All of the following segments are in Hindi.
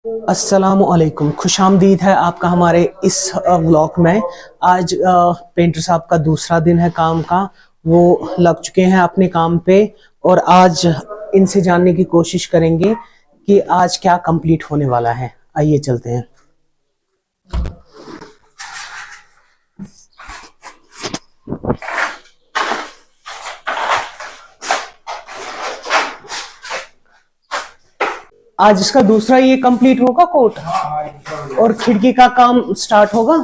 अस्सलामुअलैकुम, खुशामदीद है आपका हमारे इस व्लॉग में। आज पेंटर साहब का दूसरा दिन है काम का। वो लग चुके हैं अपने काम पे और आज इनसे जानने की कोशिश करेंगे कि आज क्या कंप्लीट होने वाला है। आइए चलते हैं। आज इसका दूसरा ये कंप्लीट होगा कोट। और खिड़की का काम स्टार्ट होगा।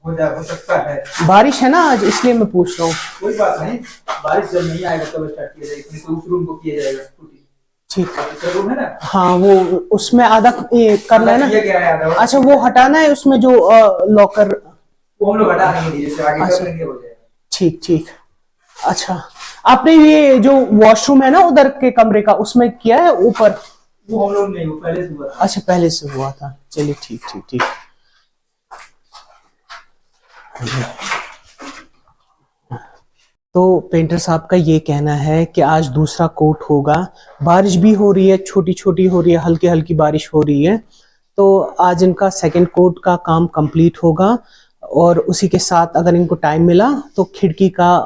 हो सकता है। बारिश है ना आज, इसलिए मैं पूछ रहा हूँ। कोई बात नहीं, बारिश जब नहीं आएगा तब स्टार्ट किया जाएगा। इसमें तो उस रूम को किया जाएगा। ठीक है, रूम है ना। हाँ, वो उसमें आधा ये करना है ना। है अच्छा, वो हटाना है उसमें जो लॉकर। वो हम लोग हटा देंगे, जैसे आगे अच्छा, कर लेंगे हो जाएगा। ठीक ठीक। अच्छा, आपने ये जो वॉशरूम है ना उधर के कमरे का, उसमें किया है ऊपर? वो हम लोग नहीं, वो पहले से हुआ था। अच्छा, पहले से हुआ था। चलिए ठीक ठीक ठीक। तो पेंटर साहब का ये कहना है कि आज दूसरा कोट होगा। बारिश भी हो रही है, छोटी छोटी हो रही है, हल्की हल्की बारिश हो रही है। तो आज इनका सेकंड कोट का काम कंप्लीट होगा और उसी के साथ अगर इनको टाइम मिला तो खिड़की का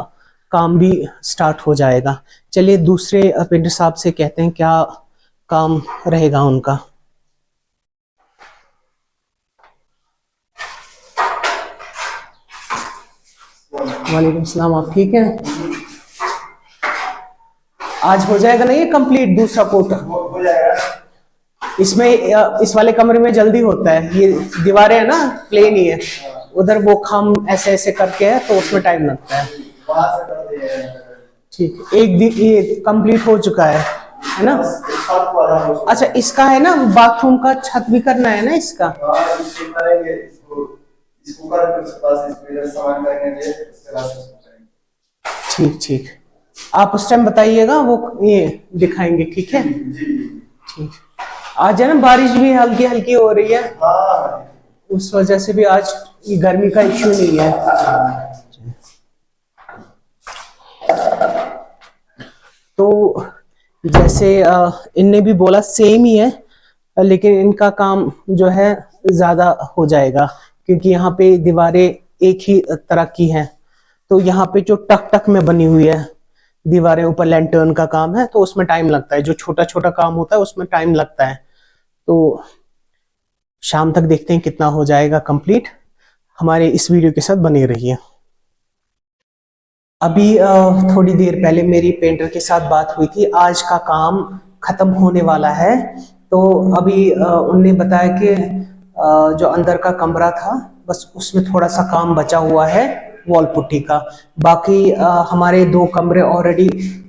काम भी स्टार्ट हो जाएगा। चलिए दूसरे पेंटर साहब से कहते हैं क्या काम रहेगा उनका। वालेकुम सलाम, आप ठीक हैं? आज हो जाएगा ना ये कंप्लीट दूसरा कोट? हो जाएगा। इसमें इस वाले कमरे में जल्दी होता है। ये दीवारें है ना, प्लेन ही है। उधर वो खम ऐसे ऐसे करके है तो उसमें टाइम लगता है। ठीक, एक दिन ये कंप्लीट हो चुका है ना। अच्छा, इसका है ना बाथरूम का छत भी करना है ना इसका। ठीक ठीक, आप उस टाइम बताइएगा, वो ये दिखाएंगे। ठीक है, ठीक। आज है ना बारिश भी हल्की हल्की हो रही है, उस वजह से भी आज गर्मी का इश्यू नहीं है। तो जैसे इनने भी बोला सेम ही है, लेकिन इनका काम जो है ज्यादा हो जाएगा क्योंकि यहाँ पे दीवारें एक ही तरह की हैं। तो यहाँ पे जो टक टक में बनी हुई है दीवारें, ऊपर लैंटर्न का काम है तो उसमें टाइम लगता है। जो छोटा छोटा काम होता है उसमें टाइम लगता है। तो शाम तक देखते हैं कितना हो जाएगा कंप्लीट। हमारे इस वीडियो के साथ बने रहिए। अभी थोड़ी देर पहले मेरी पेंटर के साथ बात हुई थी। आज का काम खत्म होने वाला है। तो अभी उनने बताया कि जो अंदर का कमरा था बस उसमें थोड़ा सा काम बचा हुआ है वॉल पुट्टी का। बाकी हमारे 2 कमरे ऑलरेडी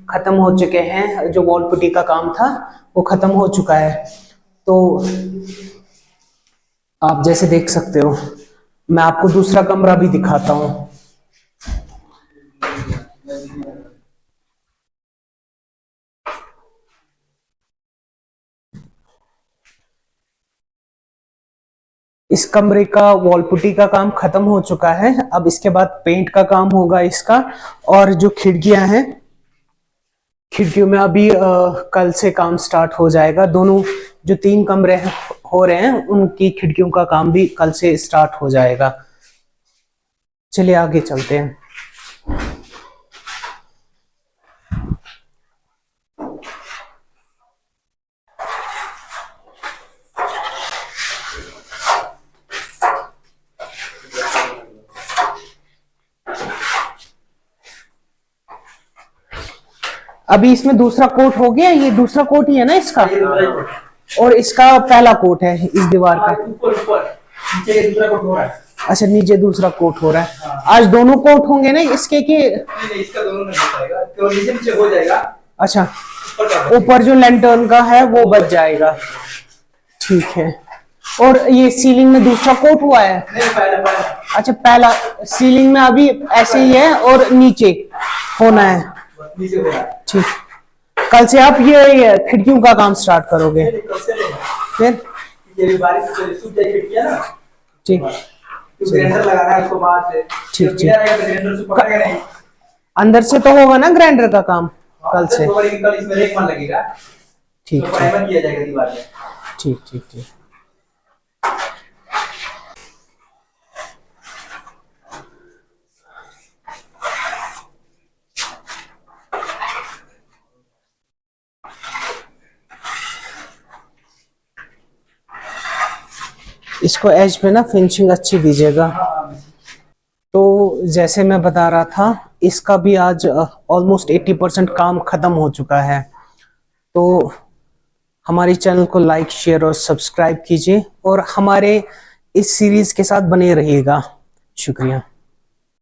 खत्म हो चुके हैं। जो वॉल पुट्टी का काम था वो खत्म हो चुका है। तो आप जैसे देख सकते हो, मैं आपको दूसरा कमरा भी दिखाता हूँ। इस कमरे का वॉल पुट्टी का काम खत्म हो चुका है। अब इसके बाद पेंट का काम होगा इसका। और जो खिड़कियां हैं, खिड़कियों में अभी कल से काम स्टार्ट हो जाएगा। दोनों जो 3 कमरे हो रहे हैं उनकी खिड़कियों का काम भी कल से स्टार्ट हो जाएगा। चलिए आगे चलते हैं। अभी इसमें दूसरा कोट हो गया। ये दूसरा कोट ही है ना इसका, और इसका पहला कोट है इस दीवार का। नीचे दूसरा कोट हो रहा है। अच्छा, नीचे दूसरा कोट हो रहा है। आज दोनों कोट होंगे ना इसके कि नहीं, इसका दोनों नहीं होगा, केवल नीचे नीचे हो जाएगा। अच्छा, ऊपर जो लैंटर्न का है वो बच जाएगा। ठीक है। और ये सीलिंग में दूसरा कोट हुआ है? नहीं, पहला। अच्छा, पहला सीलिंग में अभी ऐसे ही है और नीचे होना है। नीचे हो रहा है। ठीक, कल से आप ये खिड़कियों का काम स्टार्ट करोगे? फिर ये बारिश से सूख जाएगी खिड़कियां ना। ठीक, ग्राइंडर लगाना है उसको बाहर से। ठीक ठीक। ग्राइंडर से पकड़ेगा नहीं। अंदर से तो होगा ना ग्राइंडर का काम कल से? कल इसमें रेक मान लगेगा। ठीक तो प्राइमर किया जाएगा दीवार पे। ठीक ठीक ठीक। इसको एज पे ना फिनिशिंग अच्छी दीजिएगा। तो जैसे मैं बता रहा था, इसका भी आज ऑलमोस्ट 80% काम खत्म हो चुका है। तो हमारे चैनल को लाइक, शेयर और सब्सक्राइब कीजिए और हमारे इस सीरीज के साथ बने रहिएगा। शुक्रिया।